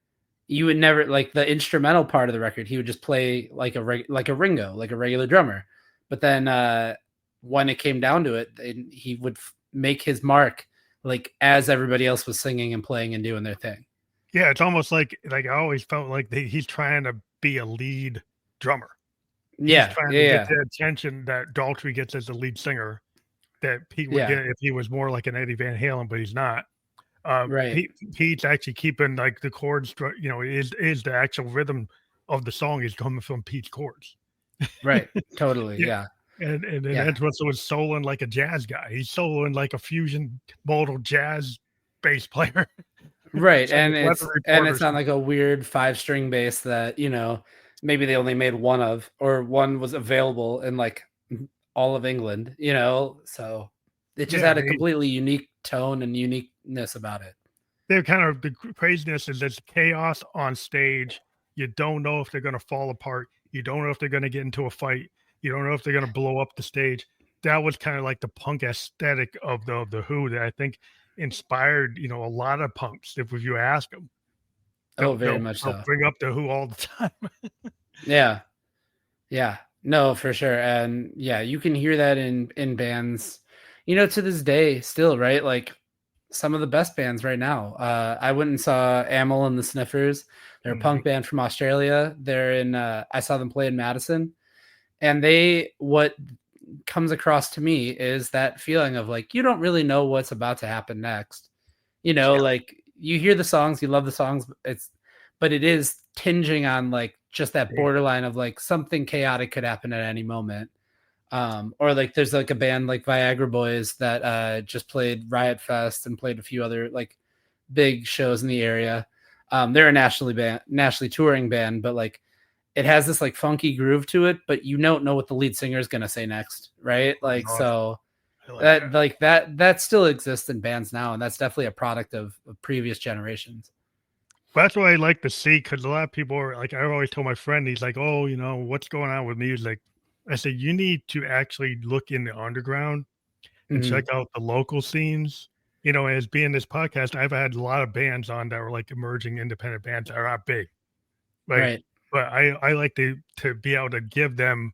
you would never like the instrumental part of the record, he would just play like like a Ringo, like a regular drummer. But then when it came down to it, he would make his mark like as everybody else was singing and playing and doing their thing. Yeah, it's almost like I always felt like he's trying to be a lead drummer. He's Yeah, trying yeah, to get yeah, the attention that Daltrey gets as the lead singer that Pete would yeah. get if he was more like an Eddie Van Halen, but he's not. Right, Pete's actually keeping like the chords, you know, is the actual rhythm of the song is coming from Pete's chords. right. Totally. Yeah. Yeah, And then yeah. Edwards was soloing like a jazz guy. He's soloing like a fusion modal jazz bass player. Right, It's like and a weather it's reporter. not like a weird 5-string bass that, you know, maybe they only made one of or one was available in like all of England, so it just Yeah, had a completely unique tone and uniqueness about it. they're kind of the craziness is there's chaos on stage. You don't know if they're going to fall apart. You don't know if they're going to get into a fight. You don't know if they're going to blow up the stage. That was kind of like the punk aesthetic of the Who that I think inspired a lot of punks. If you ask them, Oh, very much they'll so. bring up the Who all the time. Yeah. Yeah. No, for sure. And yeah, you can hear that in bands, to this day still, right? Like some of the best bands right now. I went and saw Amyl and the Sniffers. They're a Mhm. punk band from Australia. They're in I saw them play in Madison. And what comes across to me is that feeling of like you don't really know what's about to happen next. Yeah, Like you hear the songs, you love the songs, but it is tinging on like just that yeah, borderline of like something chaotic could happen at any moment. Or like there's like a band like Viagra Boys that just played Riot Fest and played a few other like big shows in the area. They're a nationally touring band, but like it has this like funky groove to it, but you don't know what the lead singer is gonna say next, right? that's Like awesome. so I like that that. like that still exists in bands now, and that's definitely a product of previous generations. But that's what I like to see because a lot of people are like, I always told my friend, he's like, oh, what's going on with music? I said, you need to actually look in the underground and check Mhm. out the local scenes. As being this podcast, I've had a lot of bands on that were like emerging independent bands that are not big, right? Right. But I like to be able to give them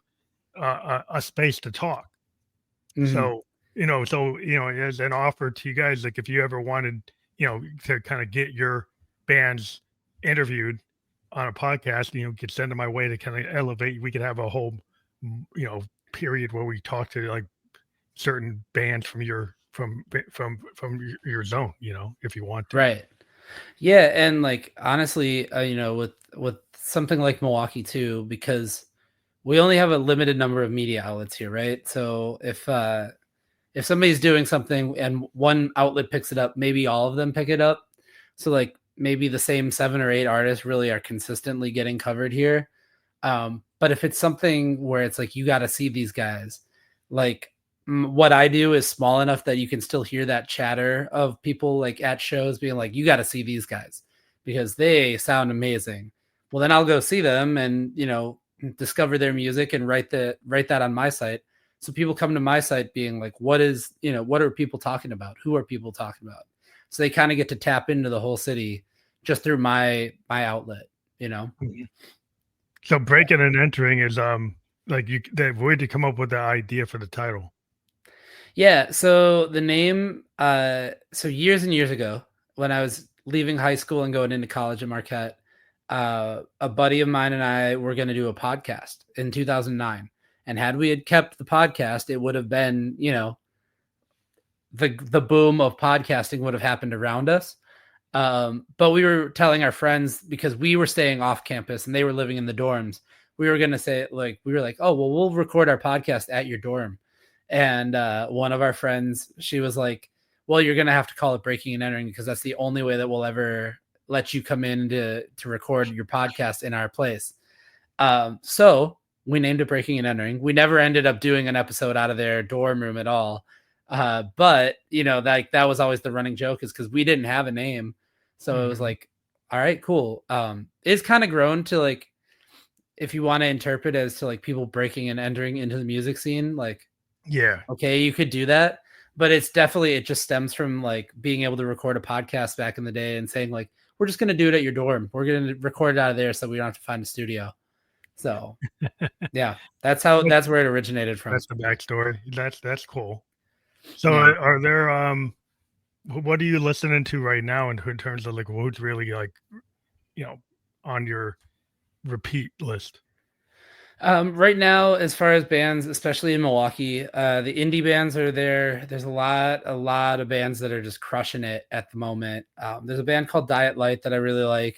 a space to talk. Mhm. So as an offer to you guys, like if you ever wanted, to kind of get your bands interviewed on a podcast, could send them my way to kind of elevate. We could have a whole, period where we talk to like certain bands from your zone, if you want to. Right. Yeah, and like honestly, with something like Milwaukee too, because we only have a limited number of media outlets here, right? So if somebody's doing something and one outlet picks it up, maybe all of them pick it up. So like maybe the same 7 or 8 artists really are consistently getting covered here. But if it's something where it's like you got to see these guys, like what I do is small enough that you can still hear that chatter of people like at shows being like, you got to see these guys because they sound amazing. Well, then I'll go see them and discover their music and write that on my site. So people come to my site being like, what are people talking about? Who are people talking about? So they kind of get to tap into the whole city just through my outlet, you know. Mhm. So breaking and entering is like they where to come up with the idea for the title. Yeah, so the name so years and years ago when I was leaving high school and going into college at Marquette, a buddy of mine and I were going to do a podcast in 2009. And had we had kept the podcast, it would have been, the boom of podcasting would have happened around us. But we were telling our friends because we were staying off campus and they were living in the dorms. We were gonna say like we were like, oh well, we'll record our podcast at your dorm. And one of our friends, she was like, well, you're gonna have to call it breaking and entering because that's the only way that we'll ever let you come in to record your podcast in our place. So we named it Breaking and Entering. We never ended up doing an episode out of their dorm room at all. But that was always the running joke is because we didn't have a name. So it was Mhm. like, all right, cool. It's kind of grown to like, if you want to interpret as to like people breaking and entering into the music scene, like, Yeah. okay, you could do that. But it just stems from like being able to record a podcast back in the day and saying like, we're just going to do it at your dorm. We're going to record it out of there so we don't have to find a studio. So yeah, That's that's where it originated from. that's the backstory. That's cool. So Yeah. are there what are you listening to right now in terms of like who's really like you know on your repeat list? Right now, as far as bands, especially in Milwaukee, the indie bands are there. There's a lot of bands that are just crushing it at the moment. There's a band called Diet Light that I really like.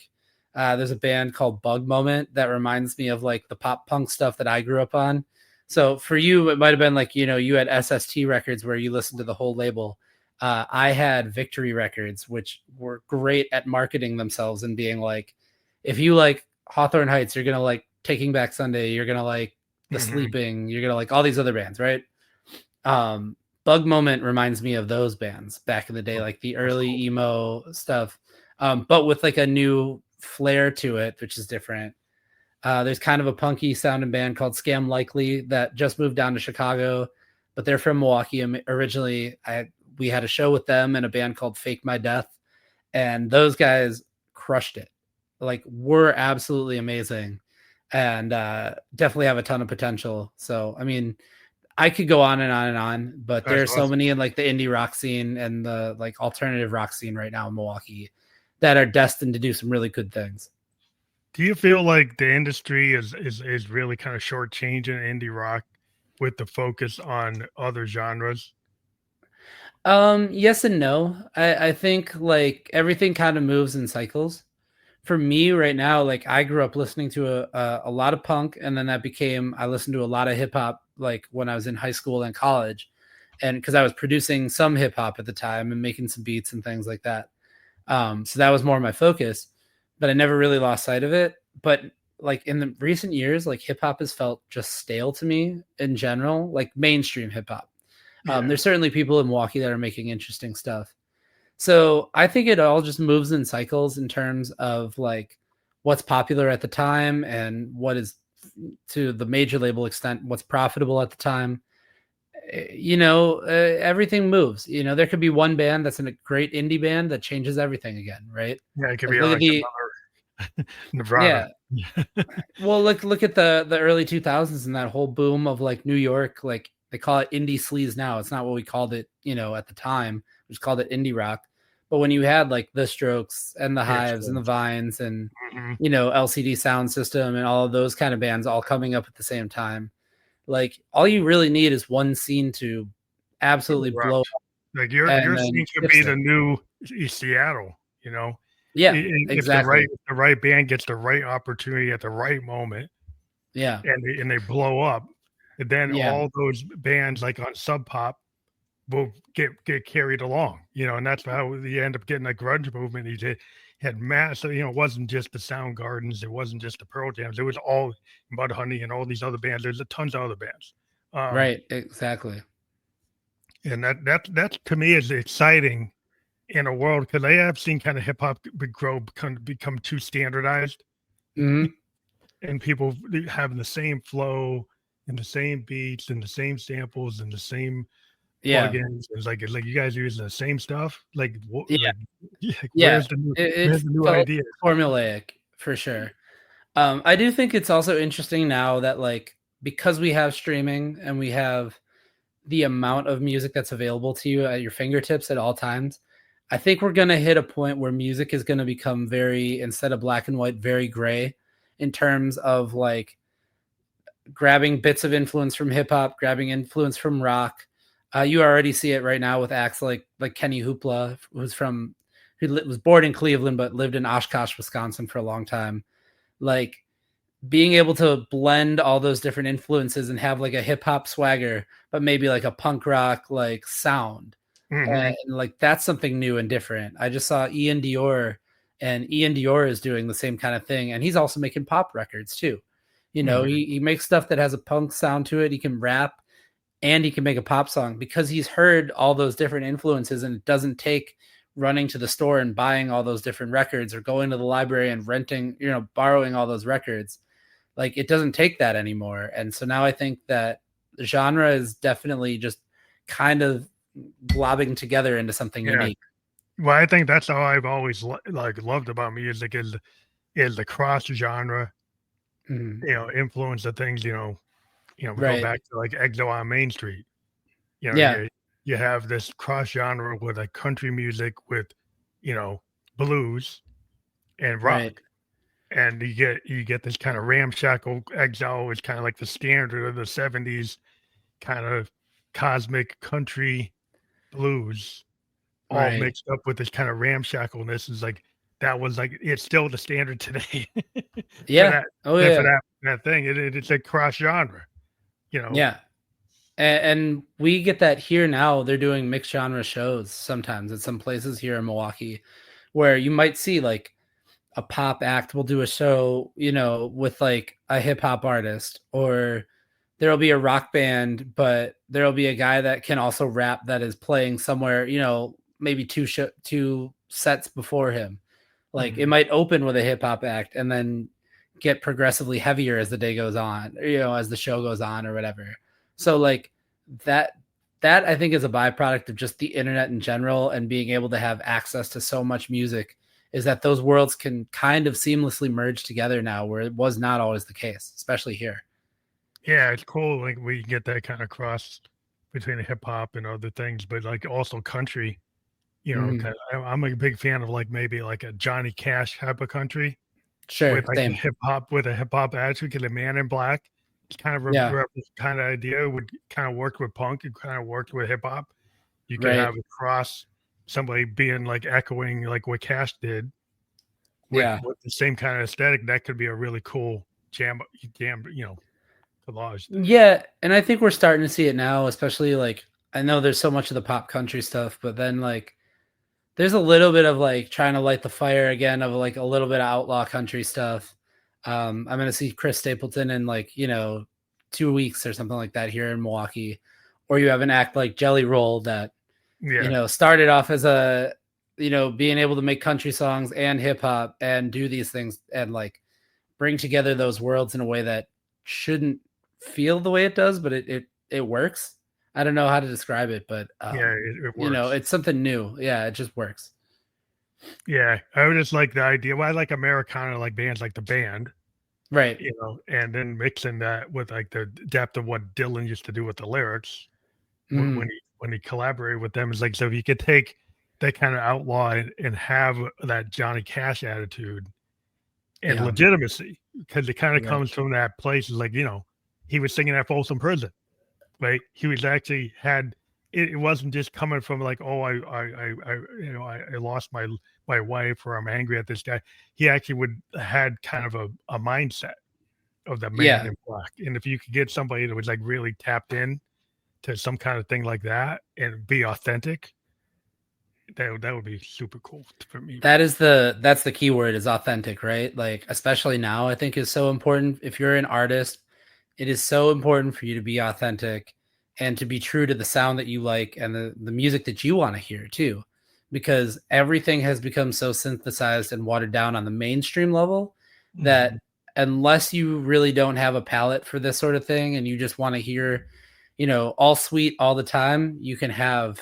There's a band called Bug Moment that reminds me of like the pop punk stuff that I grew up on. So for you, it might have been like, you had SST records where you listened to the whole label. I had Victory Records, which were great at marketing themselves and being like, if you like Hawthorne Heights, you're going to like Taking Back Sunday, you're going to like The Mhm. Sleeping, you're going to like all these other bands, right? Bug Moment reminds me of those bands back in the day, Oh, like the that's early cool. emo stuff, but with like a new flair to it, which is different. There's kind of a punky sounding band called Scam Likely that just moved down to Chicago, but they're from Milwaukee originally. We had a show with them and a band called Fake My Death, and those guys crushed it. Like, were absolutely amazing, and definitely have a ton of potential. So, I mean, I could go on and on and on, but there That's are so awesome. many in like the indie rock scene and the like alternative rock scene right now in Milwaukee that are destined to do some really good things. Do you feel like the industry is really kind of shortchanging indie rock with the focus on other genres? Yes and no. I think like everything kind of moves in cycles. For me right now, like I grew up listening to a lot of punk, and then that became I listened to a lot of hip hop like when I was in high school and college, and because I was producing some hip hop at the time and making some beats and things like that. So that was more my focus, but I never really lost sight of it. But like in the recent years, like hip hop has felt just stale to me in general, like mainstream hip hop. Yeah, There's certainly people in Milwaukee that are making interesting stuff. So I think it all just moves in cycles in terms of like what's popular at the time and what is to the major label extent what's profitable at the time. Everything moves. There could be one band that's a great indie band that changes everything again, right? yeah, it could Like be look at like the another Nirvana. yeah. Well, look at the early 2000s and that whole boom of like New York, like they call it indie sleaze now. It's not what we called it, at the time. We just called it indie rock. But when you had like the Strokes and the Yeah, Hives and the sure. Vines and Mhm. LCD Sound System and all of those kind of bands all coming up at the same time, like all you really need is one scene to absolutely blow Erupt. up Like your and then scene could be shifts the it. new Seattle. Yeah, If the exactly. right band gets the right opportunity at the right moment, Yeah. and they blow up, and then Yeah. all those bands like on Sub Pop will get carried along, and that's how you end up getting a grunge movement. Had massive, it wasn't just the Soundgardens, it wasn't just the Pearl Jams, it was all Mudhoney and all these other bands. There's a tons of other bands, Right. Exactly. and that to me is exciting in a world because I have seen kind of hip hop grow become too standardized, Hmm. and people having the same flow and the same beats and the same samples and the same Yeah. plugins. It's like you guys are using the same stuff. Like what? Yeah. Like yeah, Yeah. It where's the new felt idea? formulaic for sure. I do think it's also interesting now that like because we have streaming and we have the amount of music that's available to you at your fingertips at all times, I think we're gonna hit a point where music is gonna become very instead of black and white, very gray in terms of like grabbing bits of influence from hip hop, grabbing influence from rock. You already see it right now with acts like Kenny Hoopla, was born in Cleveland but lived in Oshkosh, Wisconsin for a long time. Like being able to blend all those different influences and have like a hip hop swagger, but maybe like a punk rock like sound. Hmm. And like that's something new and different. I just saw Ian Dior, and Ian Dior is doing the same kind of thing, and he's also making pop records too. Hmm. He makes stuff that has a punk sound to it. He can rap and he can make a pop song because he's heard all those different influences, and it doesn't take running to the store and buying all those different records or going to the library and renting, borrowing all those records. Like it doesn't take that anymore. And so now I think that the genre is definitely just kind of globbing together into something Yeah. unique. Well, I think that's how I've always loved about music is the cross genre, Mhm. influence of things. We go Right. back to like Exile on Main Street. You know, Yeah. you have this cross genre with like country music with, you know, blues and Right. rock. And you get this kind of ramshackle. Exile is kind of like the standard of the 70s kind of cosmic country blues, all Right. mixed up with this kind of ramshackleness. Is like that was like it's still the standard today for Yeah. that Oh for yeah. that thing. It's a cross genre, you know. Yeah. And we get that here now. They're doing mixed genre shows sometimes at some places here in Milwaukee where you might see like a pop act will do a show, with like a hip hop artist or there'll be a rock band, but there'll be a guy that can also rap that is playing somewhere, maybe two sets before him. Like it Mhm. might open with a hip hop act and then get progressively heavier as the day goes on, as the show goes on or whatever. So like that that I think is a byproduct of just the internet in general and being able to have access to so much music, is that those worlds can kind of seamlessly merge together now, where it was not always the case, especially here. Yeah, it's cool. Like we get that kind of cross between hip hop and other things, but like also country. Mhm. 'Cause I'm a big fan of like maybe like a Johnny Cash type of country Sure, with like the same. hip hop with a hip hop attitude. Cause the Man in Black kind of Yeah, kind of idea would kind of work with punk and kind of worked with hip hop. You could right. have a cross, somebody being like echoing like what Cash did Yeah. with the same kind of aesthetic. That could be a really cool jam, collage thing. Yeah, and I think we're starting to see it now, especially like I know there's so much of the pop country stuff, but then like there's a little bit of like trying to light the fire again of like a little bit of outlaw country stuff. I'm gonna see Chris Stapleton in like 2 weeks or something like that here in Milwaukee, or you have an act like Jelly Roll that Yeah. started off as a being able to make country songs and hip hop and do these things and like bring together those worlds in a way that shouldn't feel the way it does, but it works. I don't know how to describe it, but Yeah, it works. it's something new. Yeah, it just works. Yeah, I would just like the idea. Well, I like Americana, like bands like the band, Right. and then mixing that with like the depth of what Dylan used to do with the lyrics Mhm. when he collaborated with them. It's like so if you could take that kind of outlaw and have that Johnny Cash attitude and Yeah. legitimacy, because it kind of Right. comes from that place. Is like he was singing at Folsom Prison, right? He was actually had it wasn't just coming from like, oh, I lost my wife or I'm angry at this guy. He actually would had kind of a mindset of the Man Yeah. in Black. And if you could get somebody that was like really tapped in to some kind of thing like that and be authentic, that would be super cool for me. That's the key word, is authentic, right? Like especially now I think is so important. If you're an artist, it is so important for you to be authentic and to be true to the sound that you like and the music that you want to hear too, because everything has become so synthesized and watered down on the mainstream level that Mhm. unless you really don't have a palate for this sort of thing and you just want to hear all sweet all the time, you can Yeah,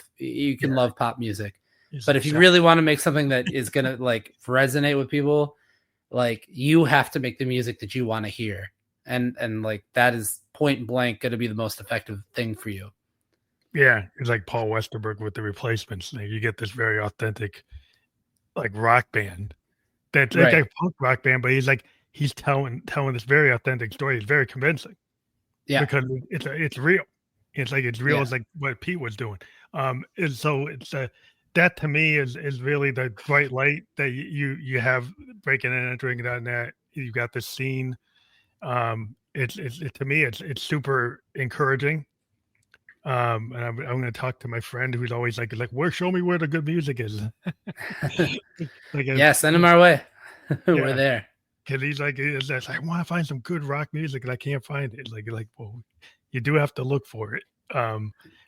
love pop music. it's But like if you sound. really want to make something that is going to like resonate with people, like you have to make the music that you want to hear, and like that is point blank going to be the most effective thing for you. Yeah, it's like Paul Westerberg with the Replacements. Like, you get this very authentic like rock band. That's it's Right. a punk rock band, but he's telling this very authentic story. It's very convincing Yeah. because it's real. It's real Yeah. as like what Pete was doing. And so that to me is really the bright light that you have breaking and entering that net. You got this scene. To me it's super encouraging. And I'm going to talk to my friend who's always like, where show me where the good music is. like Yeah, send them our way. We're yeah. there. Cause he's like, I want to find some good rock music and I can't find it. Well, you do have to look for it.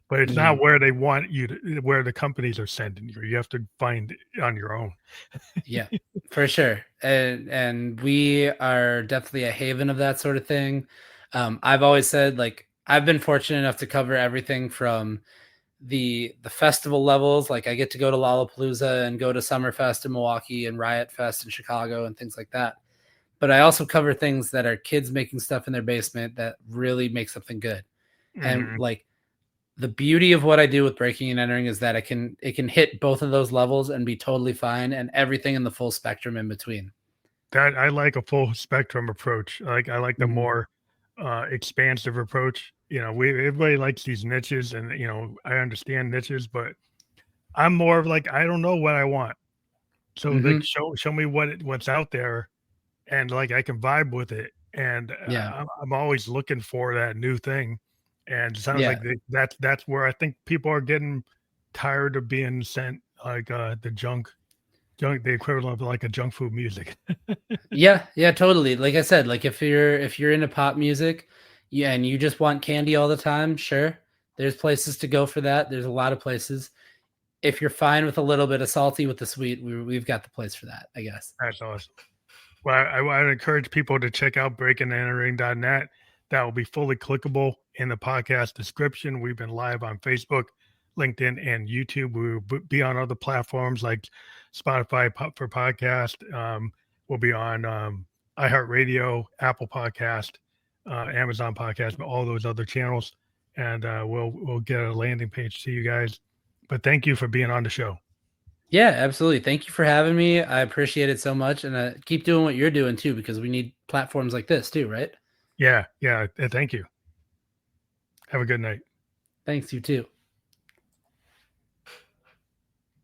But it's Mhm. not where they want you to, where the companies are sending you. You have to find it on your own. Yeah, for sure. And we are definitely a haven of that sort of thing. I've always said like I've been fortunate enough to cover everything from the festival levels. Like I get to go to Lollapalooza and go to Summerfest in Milwaukee and Riot Fest in Chicago and things like that. But I also cover things that are kids making stuff in their basement that really make something good. And Mhm. like the beauty of what I do with breaking and entering is that it can hit both of those levels and be totally fine, and everything in the full spectrum in between. That I like a full spectrum approach. I like the Mhm. more expansive approach. Everybody likes these niches, and I understand niches, but I'm more of like I don't know what I want. So like Mhm. show me what's out there, and like I can vibe with it. And Yeah. I'm always looking for that new thing. And it sounds Yeah. like that's where I think people are getting tired of being sent like the the equivalent of like a junk food music. Yeah, yeah, totally. Like I said, like if you're into pop music, Yeah, and you just want candy all the time, sure. There's places to go for that. There's a lot of places. If you're fine with a little bit of salty with the sweet, we've got the place for that, I guess. That's awesome. Well, I would encourage people to check out breakingandentering.net. That will be fully clickable in the podcast description. We've been live on Facebook, LinkedIn, and YouTube. We will be on other platforms like Spotify for podcast. We'll be on iHeartRadio, Apple Podcast, Amazon Podcast, all those other channels, and we'll get a landing page to you guys. But thank you for being on the show. Yeah, absolutely. Thank you for having me. I appreciate it so much, and keep doing what you're doing too, because we need platforms like this too, right? Yeah. Thank you. Have a good night. Thanks, you too.